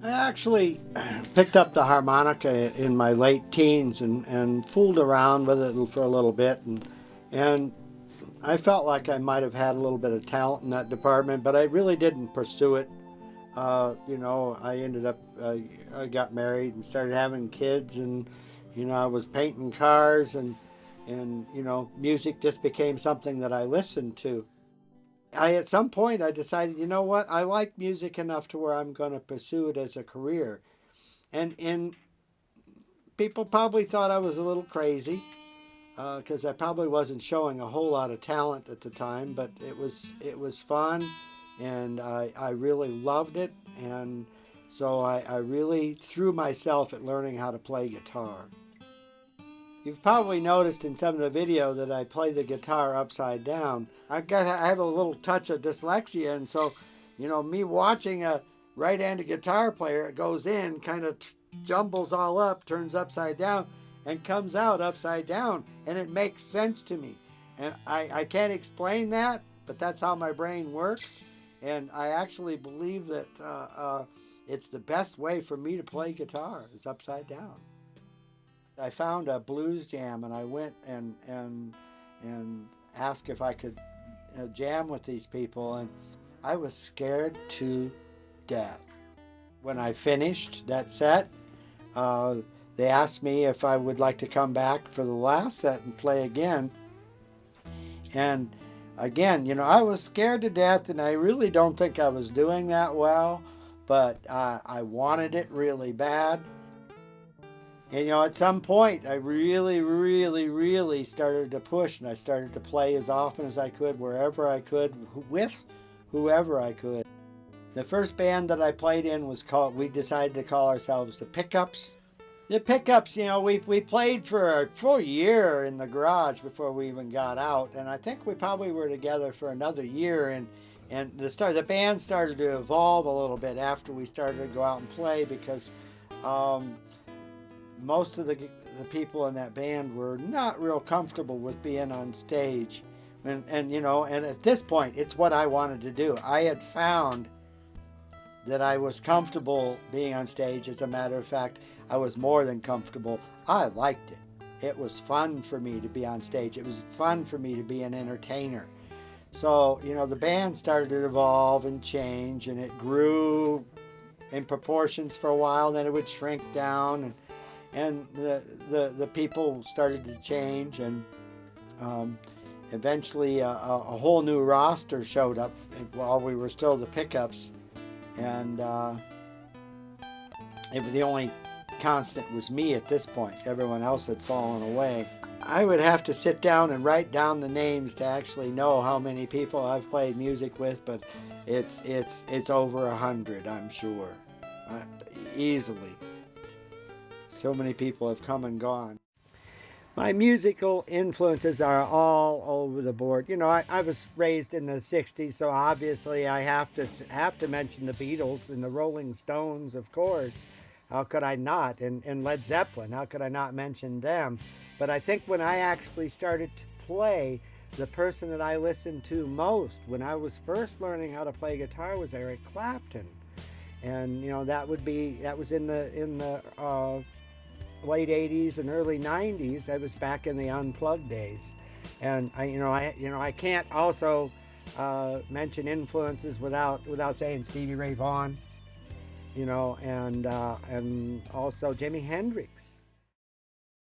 I actually picked up the harmonica in my late teens and fooled around with it for a little bit, and I felt like I might have had a little bit of talent in that department, but I really didn't pursue it. I ended up, I got married and started having kids, and I was painting cars, and music just became something that I listened to. At some point I decided, you know what, I like music enough to where I'm going to pursue it as a career, and people probably thought I was a little crazy because I probably wasn't showing a whole lot of talent at the time, but it was fun, and I really loved it, and so I really threw myself at learning how to play guitar. You've probably noticed in some of the video that I play the guitar upside down. I have a little touch of dyslexia, and so, me watching a right-handed guitar player, it goes in, kind of jumbles all up, turns upside down, and comes out upside down, and it makes sense to me. And I can't explain that, but that's how my brain works, and I actually believe that it's the best way for me to play guitar is upside down. I found a blues jam, and I went and asked if I could jam with these people, and I was scared to death. When I finished that set, uh, they asked me if I would like to come back for the last set and play again. And again, I was scared to death, and I really don't think I was doing that well, but I wanted it really bad. And at some point, I really, really, really started to push, and I started to play as often as I could, wherever I could, with whoever I could. The first band that I played in we decided to call ourselves the Pickups. The Pickups, we played for a full year in the garage before we even got out, and I think we probably were together for another year, and the band started to evolve a little bit after we started to go out and play because um, most of the people in that band were not real comfortable with being on stage, and at this point it's what I wanted to do. I had found that I was comfortable being on stage. As a matter of fact, I was more than comfortable. I liked it. It was fun for me to be on stage. It was fun for me to be an entertainer. So the band started to evolve and change, and it grew in proportions for a while, then it would shrink down, and the people started to change, and eventually a whole new roster showed up while we were still the Pickups, and the only constant was me at this point. Everyone else had fallen away. I would have to sit down and write down the names to actually know how many people I've played music with, but it's over 100, I'm sure, easily. So many people have come and gone. My musical influences are all over the board. I was raised in the '60s, so obviously I have to mention the Beatles and the Rolling Stones, of course. How could I not? And Led Zeppelin, how could I not mention them? But I think when I actually started to play, the person that I listened to most when I was first learning how to play guitar was Eric Clapton, and that was in the late '80s and early '90s. I was back in the unplugged days, and I can't also mention influences without saying Stevie Ray Vaughan, and also Jimi Hendrix.